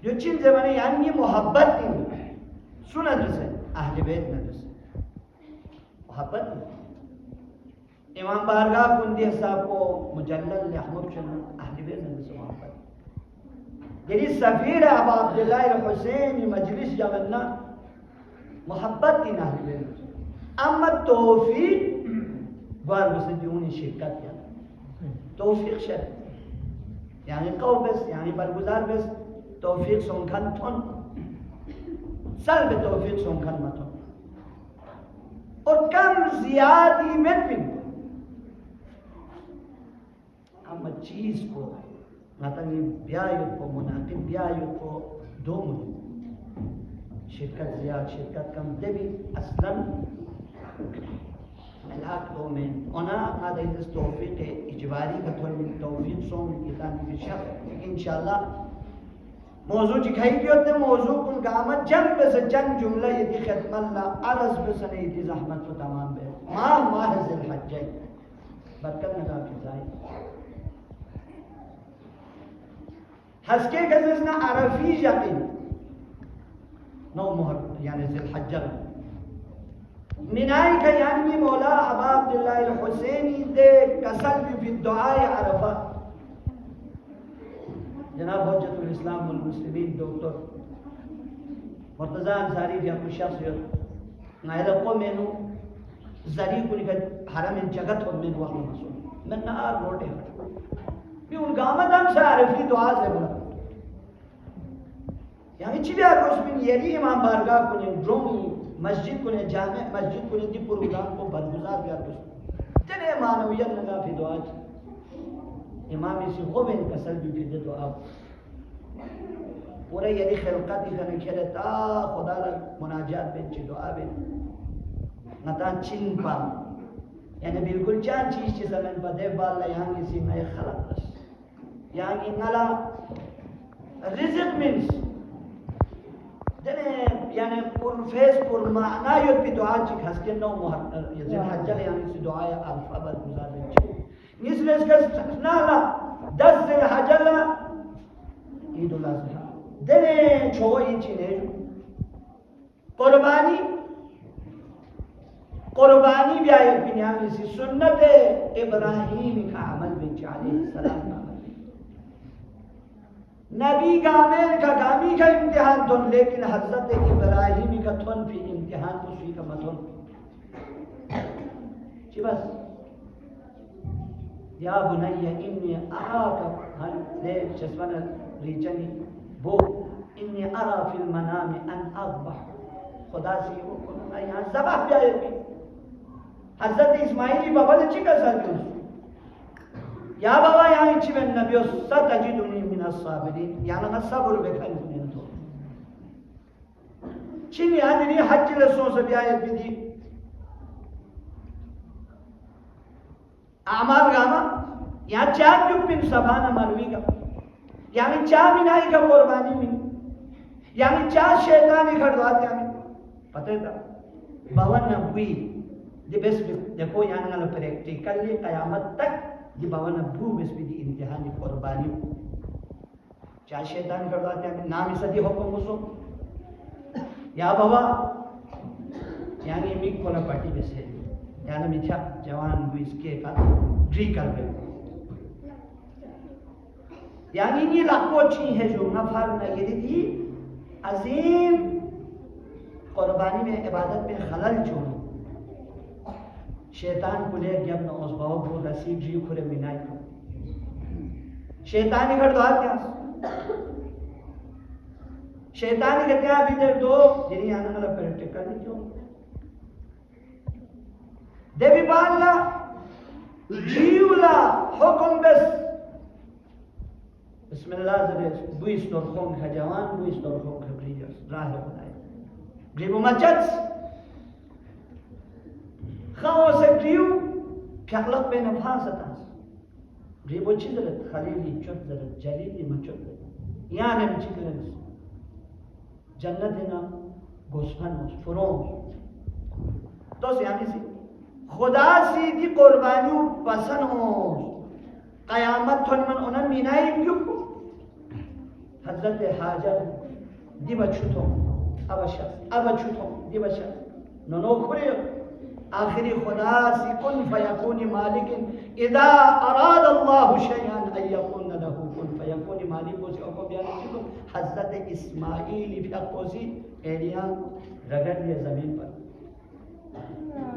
جو چین زمانه یعنی محبت این سو ندرسه اهل بیت ندرسه محبت नहीं امام بارگاہ कुंदी साहब को मुजल्लल अहमद चंद अहल बैत ندرسه محبت یعنی سفیر ابو عبدالله الحسین مجلس جمعنا محبت این اهل بیت اما توفیق بار بس دیون شرکت یا توفیق شرط یعنی قو بس یعنی برگزار بس توفیق سونکن تون سلب توفیق سونکن متون اور کم زیادی متن اما چیز کو نتنی بیایت کو مناقب بیایت کو دوم شرکت زیاد شرکت کم دبی اصلا ملاک دومین اونا هذا يدرس توفيق اجباري كتول من توفيق صوم يتان في الشهر ان شاء الله موضوع جكاي بيوت موضوع كل قامت جنب بس جنب جمله يدي ختم الله عرض بس يدي زحمت تمام به ما ذي الحجين بركت ندا في زاي حسكي كزنا عرفي يقين نو مهر يعني ذي الحجه مناي كياني مولا أبا عبد الله الحسيني دي كسلب في الدعاء عرفة جناب حجة الإسلام والمسلمين دكتور مرتضى انصاري في أبو الشخص نايدا قومينو زريقو لك حرم جگتهم من وقت مسؤول من نهار روٹے بيقول قامت هم سعرف في دعاء زبنا يعني چی بیا روز من یری امام بارگاہ کنن رومی مسجد کنه جامع مسجد کنه دی پروگرام کو برگزار کر دو تنے معنویت لگا فی دعا امام اسی خوب ان کسل بھی فی دعا پورا یعنی خلقت کنه کھلے تا خدا را مناجات بین چی دعا بین نتان چین پا یعنی بالکل چان چیز چی زمین پا دے بالا یہاں کسی نئے خلق بس یہاں کی نلا رزق منس يعني فيس بور معناه يبي دعاء شيء حسكين نو يزيد حجة يعني سي دعاء الفابد مزارين نسلس كس نالا دس حجة لا يدو لازم دني شو يجي نيجو قرباني بيا يبي يعني سي سنة إبراهيم كعمل بن عليه السلام نبی گامل کا گامی کا امتحان تھن لیکن حضرت ابراہیمی کا تھن بھی امتحان اسی کا متن چی بس یا بنی انی اراک ہن لے چسمنا ریچنی بو انی ارا فی المنام ان اذبح خدا سی وہ کنا یہاں ذبح بھی آئے حضرت اسماعیلی بابا نے چی کا سر کیوں يا بابا يا إنتي من النبي ستجدني من الصابرين يعني أنا صبر بكل من دول شنو يعني لي حج الرسول سبيا بدي أعمال غاما يعني چار جو بين سبحان مرويگا يعني چار مناي کا قربانی من يعني چار شیطانی خردوات يعني پتہ ہے باون نبوی دي بس देखो يعني على practically قیامت تک ये बावन अबू बस भी दी इम्तिहान कुर्बानी चाहे शैतान करवाते हैं नाम सदी हुक्म मुसो या बाबा यानी मिक कोला पार्टी बस है यानी मिठा जवान वो इसके का ड्री कर गए यानी ये लाखों चीज है जो नफर न ये दी अजीम कुर्बानी में इबादत में खलल जो शैतान को ले जब न उस बाबू को रसीद जी खुरे मिनाई को शैतानी कर दो क्या शैतानी कहते हैं अभी तक दो जिन्हें आने वाला प्रैक्टिकल नहीं जो देवी बाला जीवला हुक्म बस बिस्मिल्लाह जरे बुइस तोर खों खजावान बुइस तोर खों खबरियस राह बनाए ग्रीबो मचत خواص گریو کلق بین فاسد است گریبو چی دارد خلیلی چود دارد جلیلی مچود دارد یعنی چی دارد جنت اینا گوسفند است فرون دوست یعنی سی خدا سی دی قربانی و پسند است قیامت تو من اونا مینایی بیو हजरत हाजर दिबा छुतो अब छुतो दिबा नो खुले आखिरी खुदा सी कुन फयकून मालिकिन इदा अराद अल्लाह शयअन अन यकून लहू कुन फयकून मालिक को को बयान किया हजरत इस्माइल फकोसी एरिया रगड़ ये जमीन पर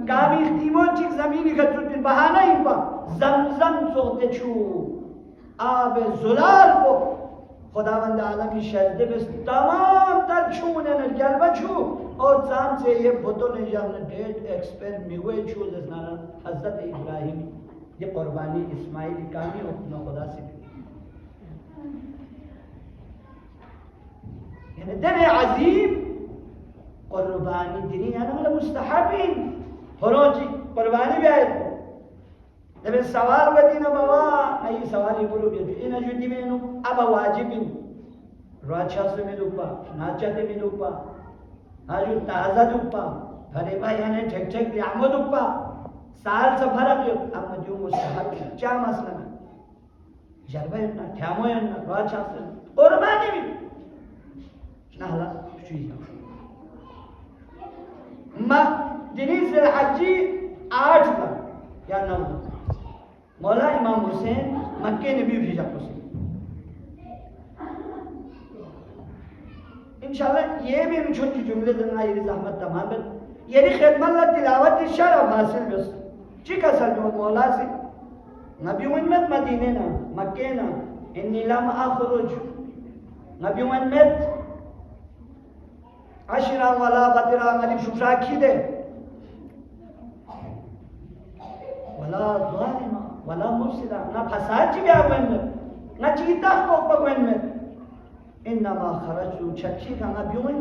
कामी तीमों चिक जमीन का तुट बहाना ही पा जमजम सोते छू आब जुलाल को खुदावंद आलमी शहदे बस तमाम तर छूने न जलवा छू और जान से ये बोतल ने जाने डेट एक्सपेयर मिवे छू जसना हजरत इब्राहिम ये कुर्बानी इस्माइल कामी अपना खुदा से यानी दर अजीम कुर्बानी दिनी यानी मुस्तहबिन फरोजी कुर्बानी भी आए जब सवाल वदी ना बाबा नहीं सवाल ही बोलो भी इन जुदी में नो अब वाजिबिन राजा से में दुपा नाचते में दुपा आजू ताजा दुपा भले भाई यानी ठक ठक यामो दुपा साल से फरक यो अम्मा जो मुस्तहब क्या मसला जरबे ना ठ्यामो ना राजा से कुर्बानी भी ना हला चीज मा दिनी से हजी 8 या 9 मौला इमाम हुसैन मक्के ने भी भेजा उसे इंशाल्लाह ये भी छोटी जुमले देना ये रहमत तमाम ये खिदमत ला तिलावत शरफ हासिल बस ठीक असल जो मौला से नबी उम्मत मदीने ना मक्के ना इन्नी लम अखरुज नबी उम्मत अशरा वाला बदरा अलिफ शुरा खिदे वला ज़ालिमा वला मुफसिदा ना फसाद भी आवन ना चीता को पगवन में इन्नमा खरजू छक्की का ना बियोन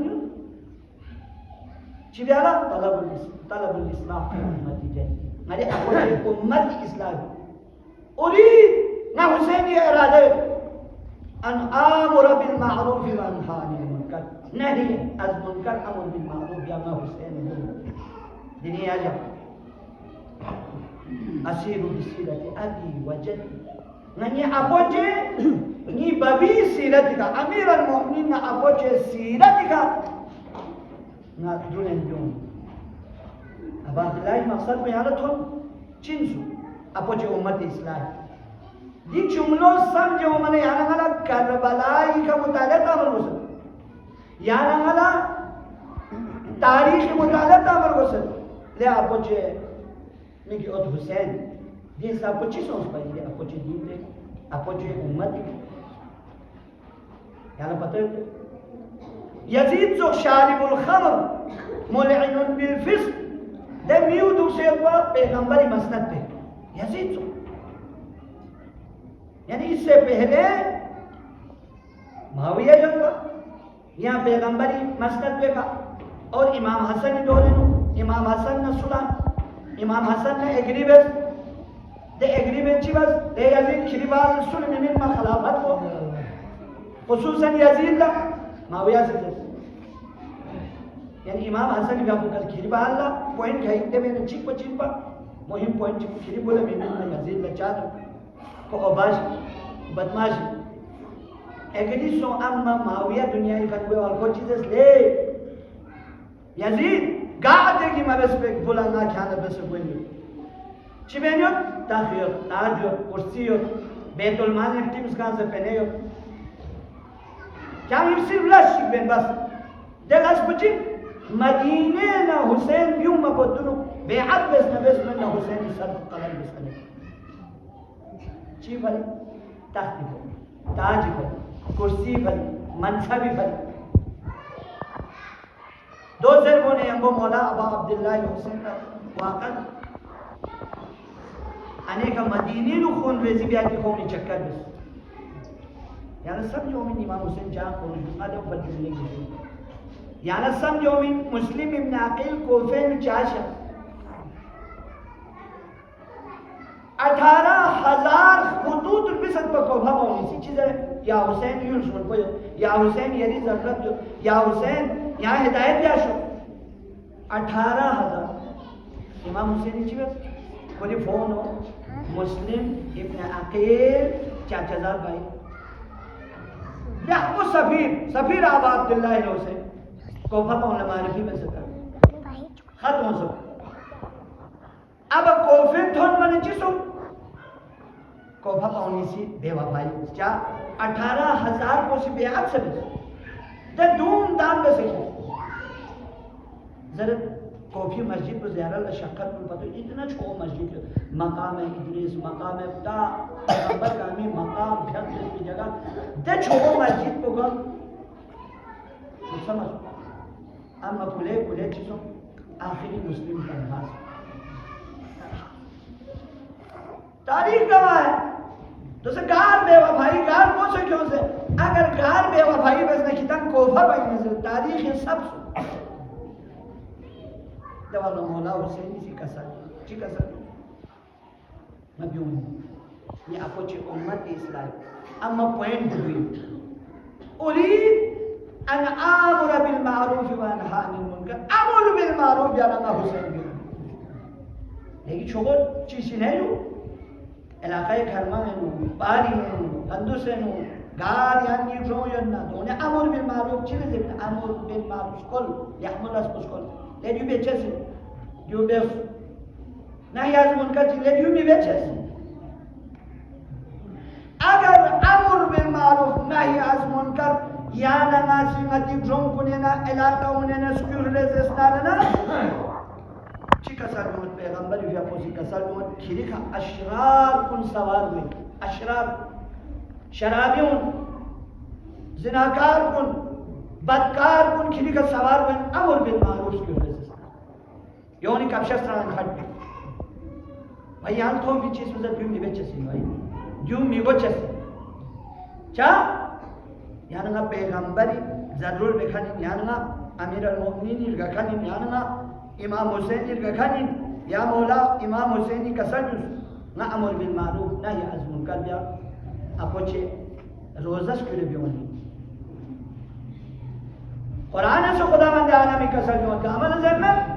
चिबियाला तलबुल इस्लाम की नतीजे मेरे अपने उम्मत इस्लाम उरी ना हुसैन ये इरादे अन आमुर बिल मारूफ व अनहा अनिल मुनकर नहीं अज मुनकर अमर बिल मारूफ या ना हुसैन दिनी आ जा असीरु बिसीरति अबी वजद ननी अपोचे नी बबी सीरत का अमीर अलमोमिनीन ना अपोचे सीरत का ना दुनिया जोन अब अब्दुल्लाह मकसद में याद हो चिंसु अपोचे उम्मत इस्लाम दी जुमलो समझो मने याना गला करबलाई का मुताला तामल वसल याना गला तारीख मुताला तामल वसल ले अपोचे मिकी और हुसैन ये सब कुछ सोच पाई है कुछ दिन में कुछ उम्मत याना पता है यजीद जो शारिबुल खमर मुलइनुन बिल फिस्क दे मिउदु से पैगंबरी मसनद पे यजीद जो यानी इससे पहले मुआविया जो था यहाँ पैगंबरी मसनद पे का और इमाम हसन इमाम हसन ने सुना इमाम हसन ने एग्रीमेंट दे एग्रीमेंट ची बस दे यजीद खिरीबाल सुन में मा खिलाफत को खुसूसन यजीद ला मुआविया से यानी इमाम हसन का बुकल खिरीबाल ला पॉइंट है इतने में चिक पचिपा मुहिम पॉइंट चिक खिरीबोले में यजीद ला चार को अबाश बदमाश एग्री सो अम्मा मुआविया दुनिया का कोई और कोई चीज ले यजीद गाते की मबस पे बुला ना ख्याल बस कोई चिबेनियो ताखियो ताजो कुर्सियो बैतुल माल टीम्स का से पहने हो क्या सिर्फ लाश बेन बस दलास बची मदीने ना हुसैन क्यों मबदुनो बेअत बस ना हुसैन सर कलम बस ची भली ताखी भली ताज भली कुर्सी भली मनसबी भली दो ज़रबों ने हमको मौला अबा अब्दुल्लाह हुसैन का वाक़त अनेक मदीने नु खून रेजी भी आती खून चक्कर बस यानी समझो में इमाम हुसैन जहाँ खून जुस्मादे ऊपर जुलने की यानी समझो में मुस्लिम इब्न अकील कोफे में चाशा 18,000 खुतूत बिसत पर कोफा मौनी सी चीज़ें या हुसैन यूं सुन को या हुसैन यरी ज़रूरत जो या हुसैन यहाँ हिदायत क्या शो 18,000 इमाम हुसैन जी बस कोई फोन हो मुस्लिम इब्न अकील 4,000 भाई यह सफीर सफीर आबा अब्दुल्लाह लो से कोफा पाउन मारिफी में से खत्म हो सब अब कोफिन थोन मन चिसो कोफा पाउनी सी बेवफाई क्या 18,000 को सी बेअत से दे धूमधाम में से जरा कोफी मस्जिद पर ज़्यादा शक्कर पर पता इतना छो मस्जिद है मकाम है इद्रीस मकाम है ता पैगंबर का में मकाम फिर की जगह दे छो मस्जिद को गम समझ अम्मा कुले कुले चीज़ों आखिरी मुस्लिम का नमाज तारीख गवाह है तो से गार बेवफाई गार को से क्यों से अगर गार बेवफाई बस न कितन कोफा पाई से तारीख है सब दवालो मौला हुसैन सी कसर ची कसर नबियों ये अपोचे उम्मत इस्लाम अम्मा पॉइंट हुई उरीद अन आमुर बिल मारूफ व अनहा अनिल मुनकर अमर बिल मारूफ या ना हुसैन भी लेकिन छोगो चीज नहीं जो इलाका घरमा है नु बारी है नु कंदुस है नु गार यानी जो यन्ना तो ने अमर बिल मारूफ चीज है अमर बिल मारूफ कल यहमल अस कल ले जो बेचेस जो बेस नहीं आज मुनकर ले जो भी बेचेस अगर अमर बिल मारूफ नहीं आज मुनकर या ना नासिंगती जों कुने ना इलाका उन्हें ना स्कूल रेजिस्टर ना चिका सरमत पैगंबर या पोसी का सरमत खिरिका अशरार कुन सवार हुए अशरार शराबियों जिनाकार कुन बदकार कुन खिरिका सवार हुए अमर बिल मारूफ स्कूल रेजिस्टर योनी कब्शस्त्रान खट भाई यान तो भी चीज में ड्यूम निवेच से भाई ड्यूम मिगोचस चा यानगा पैगंबरी जरूर बेखानी यानगा अमीर अल-मोमिनीन इरगाखानी यानगा इमाम हुसैन इरगाखानी या मौला इमाम हुसैनी कसजुस ना अमर बिल मारूफ ना या अज़ मुनकर बिया अपोचे रोज़स करे बियोनी कुरान से खुदावंद आलमी कसजुस का अमल जन्नत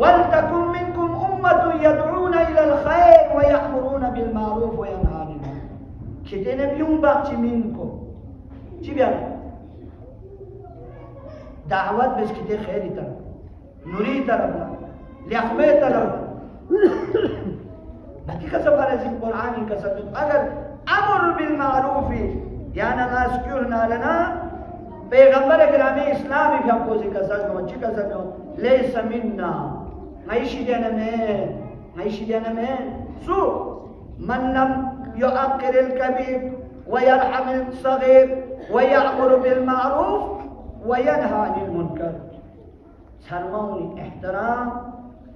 वल तकुम मिनकुम उम्मतुन यदऊना इलल खैर व यअमुरूना बिल मारूफ व यनहाuna अनिल मुनकर कितने बियों बाकी मिनको चिबिया दावत बस किते खैरी तरफ नूरी तरफ लिखमे तरफ बाकी का सब है कुरान का सब अगर अमर बिल मारूफ या नमाज क्यों ना लेना पैगंबर ग्रामी इस्लामी भी आपको जिक्र सब अच्छी का सब ले समिन्ना ऐशी देना में सु मनम युअक्किर कबीर वयरहम सगीर वयअमुर बिल मारूफ वयनहा अनिल मुनकर शर्माउनी एहतराम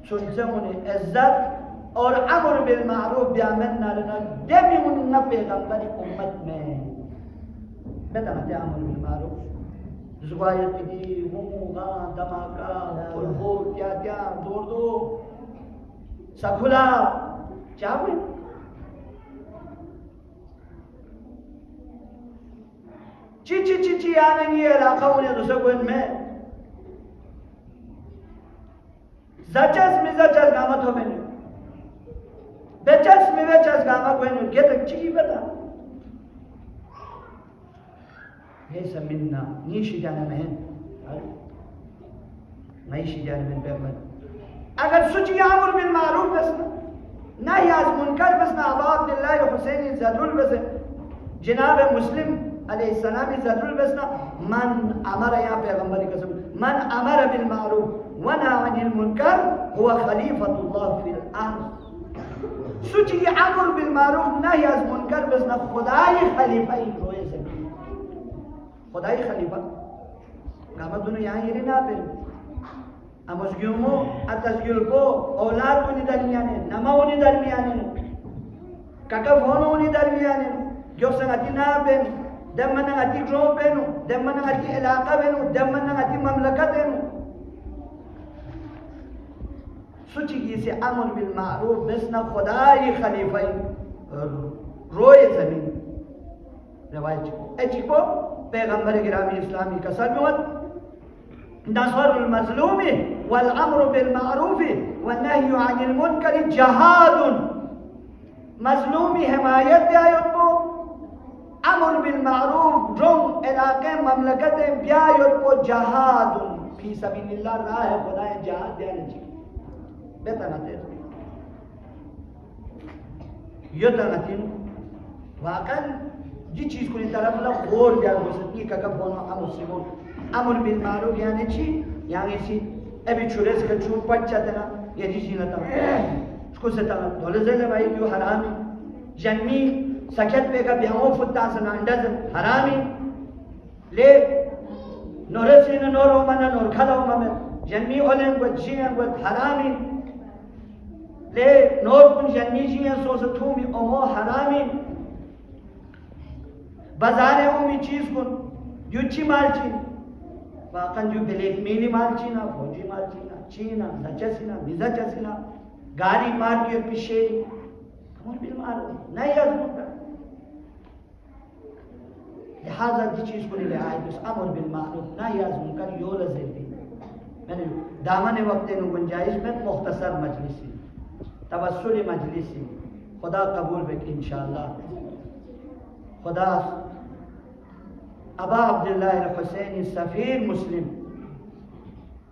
सुनजमुनी इज्जत और अमर बिल मारूफ ब्यामन नालना देवी मुन्ना पैगंबर उम्मत में बेटा मत अमर बिल मारूफ जुबायत की हुमुगा धमाका और वो क्या क्या दौड़ दो सखुला चाहे ची आने ये इलाका उन्हें दूसरे कोई में जचस गामत हो मैंने बेचस गामा कोई नहीं क्या तक चिकी बता ये समिन्ना नीशी जाने में नीशी जाने में बेमत अगर सुची अमर बिल मारूफ बस ना याज मुनकर बस ना अबा अब्दुल्लाह हुसैनी ज़दरुल बस जनाब मुस्लिम अलैहिस्सलाम ज़दरुल बस ना मन अमर या पैगंबर कसम मन अमर बिल मारूफ व नहा अनिल मुनकर हुवा खलीफतुल्लाह फिल अर्ज़ सुची अमर बिल मारूफ ना याज मुनकर बस ना खुदाई खलीफा ही रोए से खुदाई खलीफा गामा दुनिया यहाँ ये ना पे अमस्क्यूमो अतस्क्यूल्पो औलाद को निदरमियाने नमाओ निदरमियाने ककफोनो निदरमियाने जो संगति ना पे दमना गति रो पे नो दमना गति इलाका पे नो दमना गति ममलकत है नो सुची की से अमर बिल मारूफ बस ना खुदाई खलीफा रोए जमीन रवायत एचिको पैगंबर गिरामी इस्लामी का सरमत नसरुल मज़लूम वल अम्र बिल मारूफ व नह्यु अनिल मुनकर जहादुन मज़लूमी हिमायत आयो तो अमर बिल मारूफ ड्रोम इलाके ममलकत ब्यायत को जहाद फी सबीलिल्लाह राह खुदा जहाद देने चाहिए बेतना ते यो तनातिन वाकन जी चीज को तरफ ला गोल दिया मुसलमान का बोनो हम मुस्लिमों अमर बिल मारूफ यानी ची यानी सी अभी छोरे से छूट पड़ जाते ना ये जी जीना था उसको से ता दौलत से भाई जो हरामी जन्मी सखत पे का बिहाओ फुत्ता से अंडज हरामी ले नोरसी न नोरो मन नोर खलो मम जन्मी ओलन को जीन को हरामी ले नोर कुन जन्मी जीन सो से थूमी ओमो हरामी बाजारे ओमी चीज को युची मालची वाकन जो ब्लैक मेली मालची ना फौजी मालची ना चीना नचसीना मिजाचसीना गाड़ी मार के पीछे कमर बिल मार नहीं अजूबा लिहाजा दी चीज को ले आए बस अमर बिल मारूफ ना याज़ कर यो लज़ेती मैंने दामन वक्त नु गुंजाइश में मुख्तसर मजलिसी तवस्सुल मजलिसी खुदा कबूल बक इंशाअल्लाह खुदा अबा अब्दुल्लाह अल-हुसैनी सफीर मुस्लिम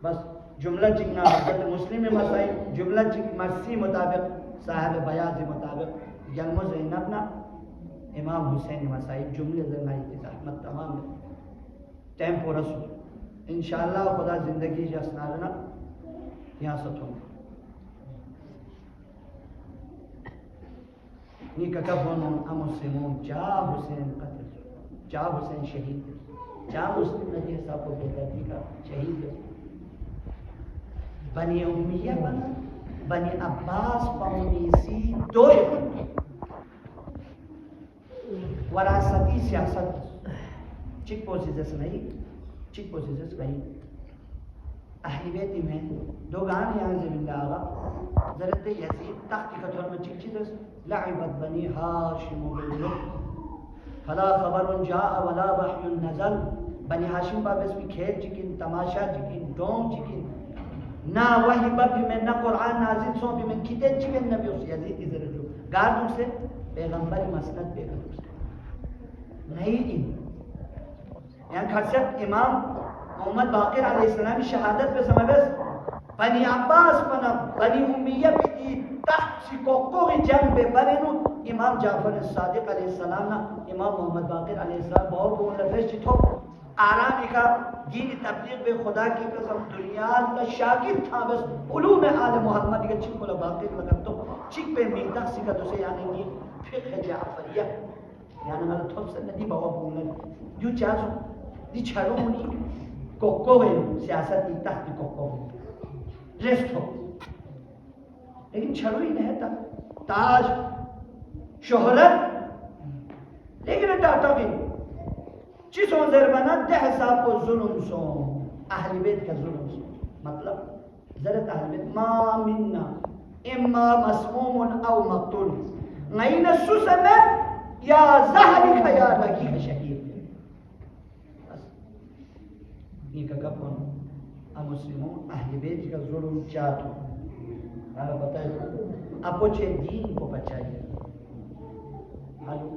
बस जुमला चिकना हज़रत मुस्लिम मसाई जुमला चिक मर्सी मुताबिक साहब बयाज़ मुताबिक जन्म ज़ैनब ना इमाम हुसैन मसाई जुमले ज़नाई की रहमत तमाम टाइम पूरा सो इंशाअल्लाह खुदा ज़िंदगी जसनारना यहाँ सतों नी का कबोन अमुस्लिमों जा हुसैन कत्ल जा हुसैन शहीद जा मुस्लिम नबी साहब को बेदर्दी का शहीद बनी उम्मिया बना बनी अब्बास पौनीसी दो वरासती सियासत चिक पोसिस नहीं चिक पोसिस नहीं अहली बैत में दो गान यहाँ ज़िंदा आगा ज़रत यज़ीद तख्त कठोर में चिक चीज़ लअबत बनी हाशिम बिल फला खबर जा वला वही नज़ल बनी हाशिम बाब इसमें खेल चिकिन तमाशा चिकिन डोंग चिकिन ना वही बाबी में ना कुरान नाज़िल सो भी में किते चिकिन नबी उस यज़ीद की ज़रूरत जो गार्ड से पैगंबर मसनद पैगंबर नहीं इन यहाँ खर्चत इमाम मोहम्मद बाक़िर अलैहिस्सलाम की शहादत पे समझ बनी अब्बास पना बनी उम्मिया भी तख्त सिकोको की जंग पे बरेनु इमाम जाफर सादिक अलैहिस्सलाम ना इमाम मोहम्मद बाक़िर अलैहिस्सलाम बहुत बोल रहे चितो आराम का दीन तबलीग पे खुदा की कसम दुनिया का शागिर्द था बस उलूम आले मोहम्मद के चिक बोला बाक़िर लगा तो चिक पे मीता सिका तो से यानी कि फिक़ह जाफरिया यानी मतलब थोप से नदी बाबा बोलने जो चाहो दी चारो मुनी कोको है सियासत की तख्त कोको रेस्ट हो लेकिन चारो ही नहीं था ताज शोहरत लेकिन टाटा की चीज़ों ज़रबना दह साहब को जुल्म सो अहल बैत का जुल्म सो मतलब ज़रत अहल बैत मा मिन्ना इम्मा मस्मूम औ मक़तूल नहीं न सुसमत या ज़हरी का या लगी का शहीद बस ये का कौन अब मुस्लिमों अहल बैत का जुल्म चाहते आप बताइए आपको चे दीन को बचाइए हालो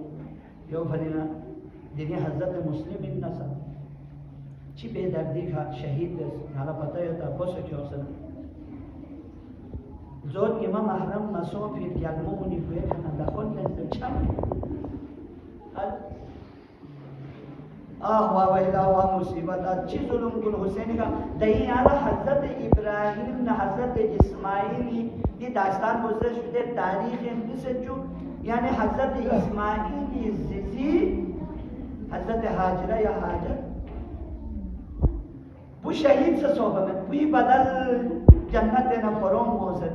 यो भरीना जिन्हें हज़रत मुस्लिम इन नसा ची बेदर्दी का शहीद नाला पता है तो आपको क्यों सर जोर इमाम अहरम मसो फिर यादमो मुनि हुए खाना दखल में छम आह वाह वैला वाह मुसीबत अच्छी जुल्म कुल हुसैन का दही आला हज़रत इब्राहिम न हज़रत इस्माइल ये दास्तान गुज़र शुदे तारीख़ से जो यानी हज़रत इस्माइल की ज़िज़ी हज़रत हाजरा या हाजर वो शहीद से सोबत में वो बदल जन्नत न फरोम मोज़र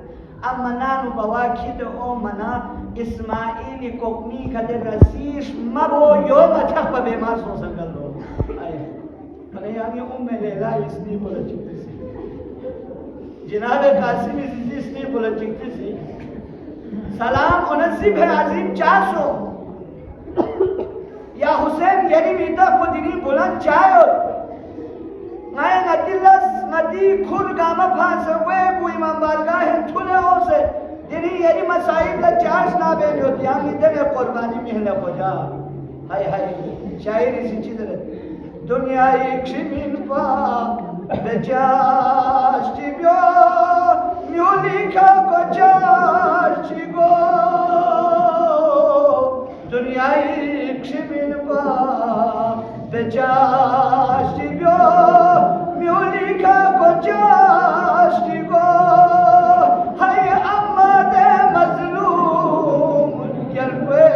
अमनानु बवाखिद ओ मना इस्माइल कोकनी कदे रसीश मबो यो मठक पे बेमार सो संगल लो अरे यानी उम्मे लैला इसने बोला चिकती सी जनाब कासिम इसने बोला चिकती सी सलाम उनसीब है अजीम 400 या हुसैन यानी मीता को दिनी बुलंद चायो मैं नदिलस नदी खुर गामा फांस वे को इमाम बारगाह है थुले हो से दिनी यानी मसाइब ला चार्ज ना बेन होती हम इतने कुर्बानी में न हो जा हाय हाय शायरी सी चीज दुनिया क्षमिन पा बचाष्टी ब्यो म्यूलिका बचाष्टी गो दुनिया क्षमिन पा बचाष्टी ब्यो म्यूलिका बचाष्टी गो हाय अम्मा दे मजलूम यल्वे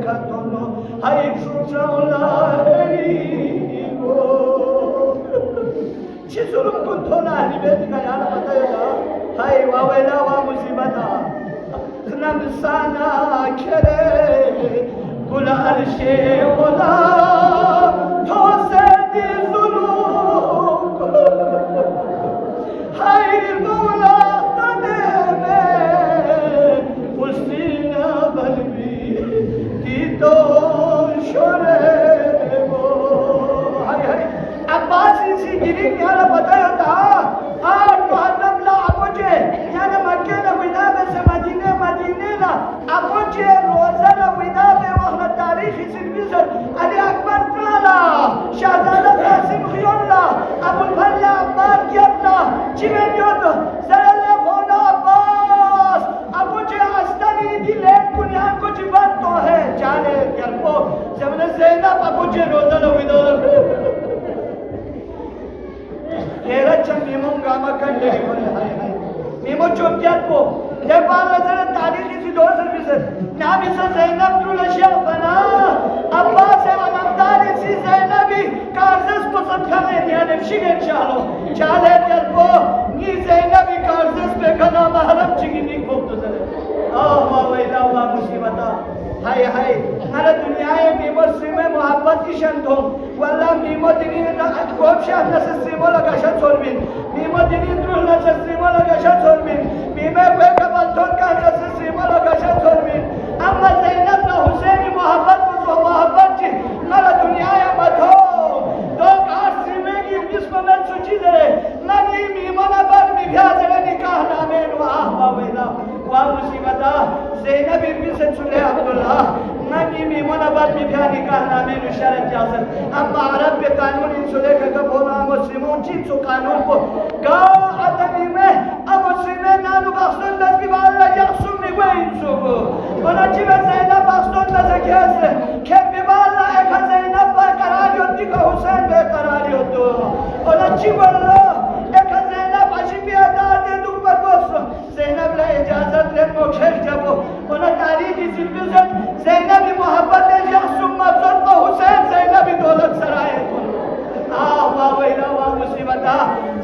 खतनो हाय शुचाउला zulum kuntona ahli ka yana bataya hay wa wala wa musibata nam sana kere kul arshe wala to se di zulum hay mola tane me usina balbi di to shore Abbas isi giring yana bataya tha Muharram la apuje yana Makkah la widabe se Madine la apuje roza la widabe wahna tarikh silbizar Ali Akbar Plala Shahzada Qasim Khiyulla Abul Falla Ammar Kiyabna Chimen yodo Zalalle Bhola Abbas apuje astani dile kunyan ko jiban to hai chale yarpo Zamane Zainab apuje roza la widabe Kerachan mimum gama kande mimo chokyapo Nepal lazara tarihi si do services Nabi sa Zainab trula shafana Abbas anamdari si Zainabi karzas po sabkhane diyane shigen chalo chale yarpo ni Zainabi karzas pe kana mahram chigini khobto zare Allah wa musibata हाय हाय हर दुनिया में mercy में मोहब्बत की शंतों वाला memo दिनी ना कोप शाह ना सस्रीमो लगा शाह छोड़बिन मीमो दिनी द्रुह ना सस्रीमो लगा शाह छोड़बिन मीमे पे कबल थोड़ का ना सस्रीमो लगा शाह छोड़बिन अम्मा ज़ैनब ना हुसैनी मोहब्बत जी हर दुनिया में तो कारसी में की जिसको मैं सुची दे ना ये मीमो ना पर मिर्या जरा निकाह ना में वाह वावेला वाह मुसीबता ज़ैनब इब्न सुले अब्दुल्लाह नकी मीमुना बात मिर्या निकाह ना में इशारा जासन अम्मा अरब के कानून इन सुले का बोला मुस्लिमों चीज़ कानून को का अतनी में अब मुस्लिमें नानु बासन नस्बी वाला यासुम ने वो इंसुबो वना चीज़ ज़ैनब बासन नज़कियास खेपी वाला एक ज़ैनब पर करारियो दिखा हुसैन पे करारियो तो वना चीज़ वाला एक ज़ैनब अशिबिया दादे दूर पर बोलो ज़ैनब ले इजाज़त ले मोक्षेश जाबो वना तारीख़ी ज़िंदगी ज़ैनब मोहब्बत यासुम मज़र पर हुसैन ज़ैनब दौलत सराय वाह मुसीबता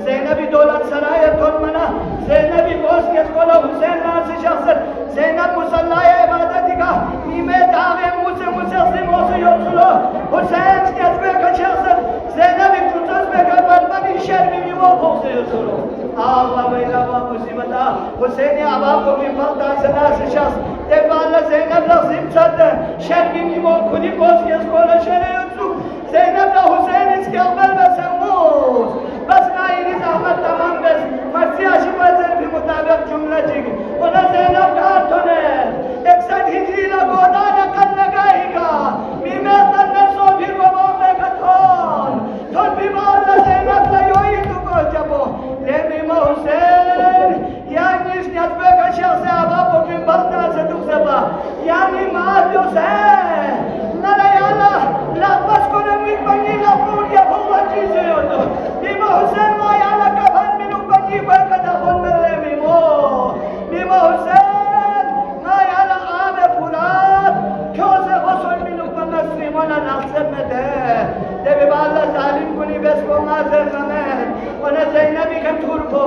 ज़ैनब दौलत सराय थोन मना ज़ैनब बोस के स्कूल हुसैन नाम से शख्स ज़ैनब मुसल्ला इबादत का नीमे दावे मुसे योसुलो हुसैन के स्कूल का शख्स ज़ैनब कुतुब में का बर्बादी शर्म में वो भोग योसुलो वाह मुसीबता हुसैन अबा को भी फलता सना से शख्स ते बाला ज़ैनब लज़िम सद शर्म में वो खुदी बोस के स्कूल शर्म ज़ैनब ला हुसैन इसके अव्वल में समूज बस ना ये ज़हमत तमाम बस मर्सी आशिक वज़न भी मुताबिक जुमला चीज़ उन्हें ज़ैनब का तूने 61 हिजरी ला गोदा न करने गई का मीमे करने सो भी वो में कथोन थोड़ भी मार ज़ैनब ला योई तू को जबो ले मीमा हुसैन यानी इस नस्बे का शख्स आबा को भी बंदा से दुख सबा यानी मार हुसैन नलायाला ला बस को नहीं बनी ला पूरी भूला चीज़ें हो तो मीमा हुसैन मायाला कफन में नुक बनी कोई कदा फोन में ले मीमा हुसैन मायाला आमे पुरात क्यों से वसूल में नुक बना श्रीमाना नासिब में दे बिबाला जालिम को नहीं बस को माज़र नमें उन्हें ज़ैनबी के थूर को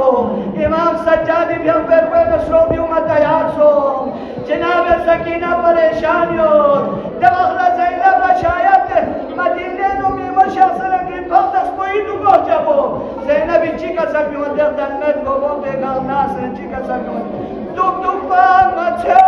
इमाम सज्जादी भी हम पर कोई नस्रों भी उम्मत तैयार सो जनाब सकीना परेशानियों दवाखला ज़ैनब शायद मदीने तो मीमा शासन की फक्स कोई दुको जबो ज़ैनब चिका सब में दर्द नद को बेगाना से चिका सब दुख दुख पांग छे